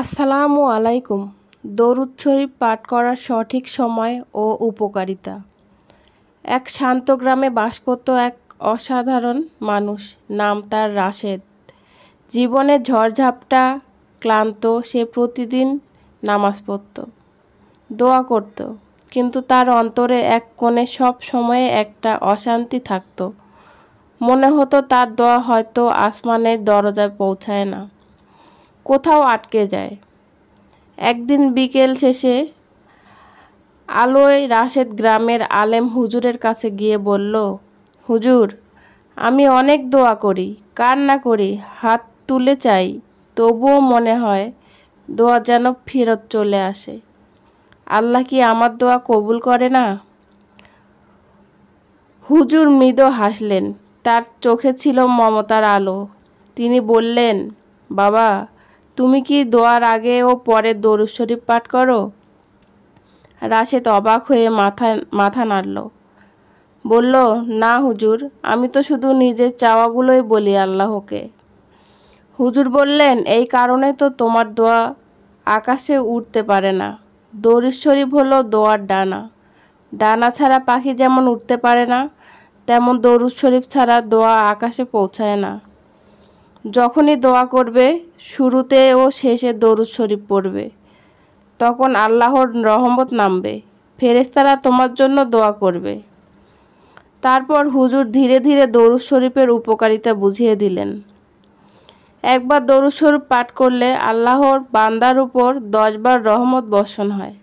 আসসালামু আলাইকুম। দরুদ শরীফ পাঠ করার সঠিক সময় ও উপকারিতা। এক শান্ত গ্রামে বাস করত এক অসাধারণ মানুষ, নাম তার রাশেদ। জীবনে ঝড়ঝাপটা ক্লান্ত সে প্রতিদিন নামাজ পড়ত, দোয়া করত, কিন্তু তার অন্তরে এক কোণে সব সময়ে একটা অশান্তি থাকত। মনে হতো তার দোয়া হয়তো আসমানের দরজায় পৌঁছায় না, কোথাও আটকে যায়। একদিন বিকেল শেষে আলোয় রাশেদ গ্রামের আলেম হুজুরের কাছে গিয়ে বলল, হুজুর, আমি অনেক দোয়া করি, কান্না করি, হাত তুলে চাই, তবুও মনে হয় দোয়া যেন ফেরত চলে আসে। আল্লাহ কি আমার দোয়া কবুল করে না? হুজুর মৃদু হাসলেন, তার চোখে ছিল মমতার আলো। তিনি বললেন, বাবা, তুমি কি দোয়ার আগে ও পরে দরুদ শরীফ পাঠ করো? রাশেদ অবাক হয়ে মাথা নাড়ল, বলল, না হুজুর, আমি তো শুধু নিজের চাওয়াগুলোই বলি আল্লাহকে। হুজুর বললেন, এই কারণে তো তোমার দোয়া আকাশে উঠতে পারে না। দরুদ শরীফ হলো দোয়ার ডানা। ডানা ছাড়া পাখি যেমন উঠতে পারে না, তেমন দরুদ শরীফ ছাড়া দোয়া আকাশে পৌঁছায় না। যখনই দোয়া করবে, শুরুতে ও শেষে দরুদ শরীফ পড়বে, তখন আল্লাহর রহমত নামবে, ফেরেশতারা তোমার জন্য দোয়া করবে। তারপর হুজুর ধীরে ধীরে দরুদ শরীফের উপকারিতা বুঝিয়ে দিলেন। একবার দরুদ শরীফ পাঠ করলে আল্লাহর বান্দার উপর 10 বার রহমত বর্ষণ হয়।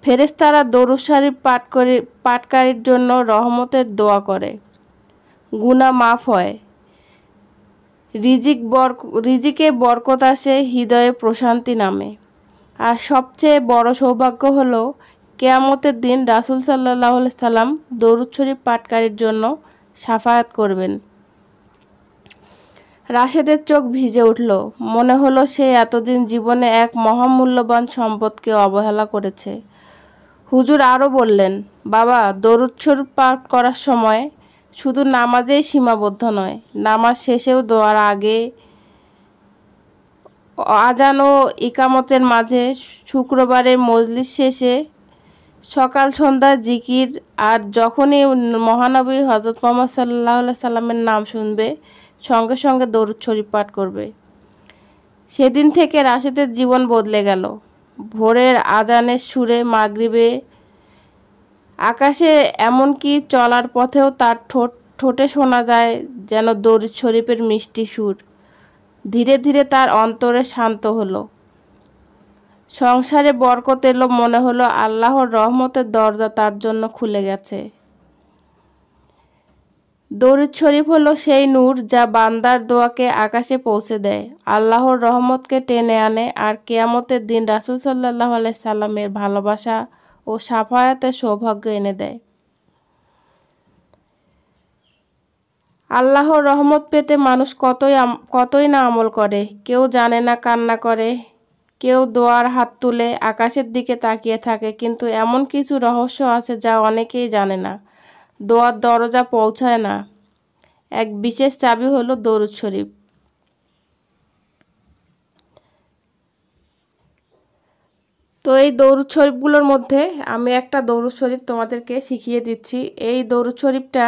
ফেরেশতারা দরুদ শরীফ পাঠকারীর জন্য রহমতের দোয়া করে, গুনাহ মাফ হয়, রিজিকে বরকত আসে, হৃদয়ে প্রশান্তি নামে। আর সবচেয়ে বড় সৌভাগ্য হলো কিয়ামতের দিন রাসূল সাল্লাল্লাহু আলাইহি সাল্লাম দরুদ শরীফ পাঠকারীর জন্য শাফায়াত করবেন। রাশেদের চোখ ভিজে উঠল। মনে হলো সে এতদিন জীবনে এক মহামূল্যবান সম্পদকে অবহেলা করেছে। হুজুর আরও বললেন, বাবা, দরুদ শরীফ পাঠ করার সময় শুধু নামাজেই সীমাবদ্ধ নয়, নামাজ শেষেও, দোয়ার আগে, আজান ও ইকামতের মাঝে, শুক্রবারের মজলিস শেষে, সকাল সন্ধ্যা জিকির, আর যখনই মহানবী হযরত মুহাম্মদ সাল্লাল্লাহু আলাইহি সাল্লামের নাম শুনবে, সঙ্গে সঙ্গে দরুদ শরীফ পাঠ করবে। সেদিন থেকে রাশেদের জীবন বদলে গেল। ভোরের আজানের সুরে, মাগরিবে আকাশে, এমনকি চলার পথেও তার ঠোঁটে শোনা যায় যেন দরুদ শরীফের মিষ্টি সুর। ধীরে ধীরে তার অন্তরে শান্ত হলো, সংসারে বরকত এলো, মনে হলো আল্লাহর রহমতের দরজা তার জন্য খুলে গেছে। দরুদ শরীফ হলো সেই নূর যা বান্দার দোয়াকে আকাশে পৌঁছে দেয়, আল্লাহর রহমতকে টেনে আনে, আর কিয়ামতের দিন রাসূল সাল্লাল্লাহু আলাইহি সাল্লামের ভালোবাসা ও শাফায়াতের সৌভাগ্য এনে দেয়। আল্লাহর রহমত পেতে মানুষ কতই না আমল করে, কেউ জানে না কান্না করে, কেউ দোয়ার হাত তুলে আকাশের দিকে তাকিয়ে থাকে, কিন্তু এমন কিছু রহস্য আছে যা অনেকেই জানে না। দোয়ার দরজা পৌঁছায় না, এক বিশেষ চাবি হলো দরুদ শরীফ। তো এই দরুদ শরীফগুলোর মধ্যে আমি একটা দরুদ শরীফ তোমাদেরকে শিখিয়ে দিচ্ছি। এই দরুদ শরীফটা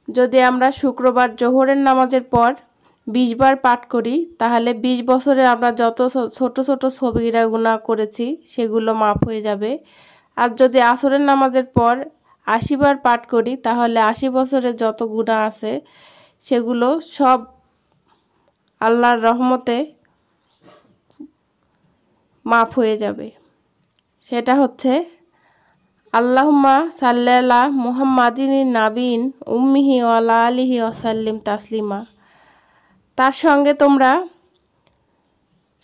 যদি আমরা শুক্রবার জোহরের নামাজের পর 20 বার পাঠ করি, তাহলে 20 বছরে আমরা যত ছোট ছোট সগীরা গুনাহ করেছি সেগুলো মাফ হয়ে যাবে। আর যদি আসরের নামাজের পর 80 বার পাঠ করি, তাহলে 80 বছরের যত গুনাহ আছে সেগুলো সব আল্লাহর রহমতে মাফ হয়ে যাবে। সেটা হচ্ছে, আল্লাহুম্মা সাল্লি আলা মুহাম্মাদিন নাবিয়িন উম্মিহি ওয়া আলা আলিহি ওয়া সাল্লিম তাসলিমা। তার সঙ্গে তোমরা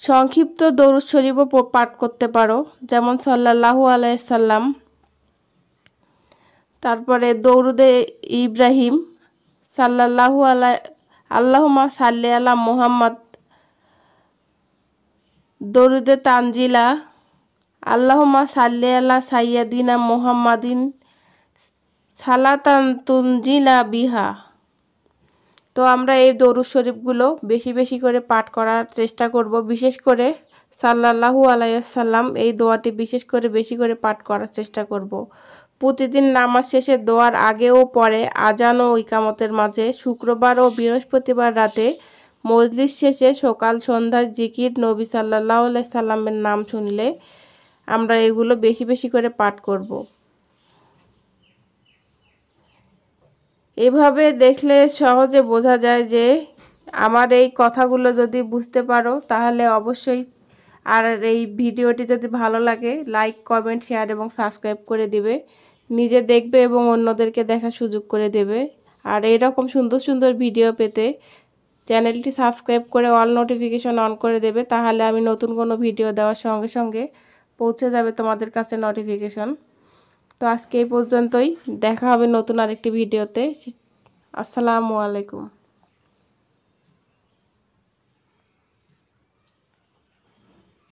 সংক্ষিপ্ত দরুদ শরীফও পাঠ করতে পারো, যেমন সাল্লাল্লাহু আলাইহি সাল্লাম, তারপরে দরুদে ইব্রাহিম, আল্লাহুম্মা সাল্লি আলা মুহাম্মদ, দরুদে তানজিলা, আল্লাহুম্মা সাল্লি আলা সাইয়্যিদিনা মুহাম্মাদিন সালাতান তুনজিনা বিহা। তো আমরা এই দরুদ শরীফগুলো বেশি বেশি করে পাঠ করার চেষ্টা করব, বিশেষ করে সাল্লাল্লাহু আলাইহি সাল্লাম এই দোয়াটি বিশেষ করে বেশি করে পাঠ করার চেষ্টা করব। প্রতিদিন নামাজ শেষে দোয়ার আগে ও পরে আজান ও ইকামতের মাঝে শুক্রবার ও বৃহস্পতিবার রাতে মজলিস শেষে সকাল সন্ধ্যায় জিকির নবী সাল্লাল্লাহু আলাইহি সাল্লামের নাম শুনলে আমরা এগুলো বেশি বেশি করে পাঠ করব। এভাবে দেখলে সহজে বোঝা যায় যে আমার এই কথাগুলো যদি বুঝতে পারো তাহলে অবশ্যই, আর এই ভিডিওটি যদি ভালো লাগে লাইক কমেন্ট শেয়ার এবং সাবস্ক্রাইব করে দিবে, নিজে দেখবে এবং অন্যদেরকে দেখার সুযোগ করে দেবে। আর এরকম সুন্দর সুন্দর ভিডিও পেতে চ্যানেলটি সাবস্ক্রাইব করে অল নোটিফিকেশন অন করে দেবে, তাহলে আমি নতুন কোনো ভিডিও দেওয়ার সঙ্গে সঙ্গে পৌঁছে যাবে তোমাদের কাছে নোটিফিকেশন। তো আজকে এই পর্যন্তই, দেখা হবে নতুন আরেকটি ভিডিওতে। আসসালামু আলাইকুম।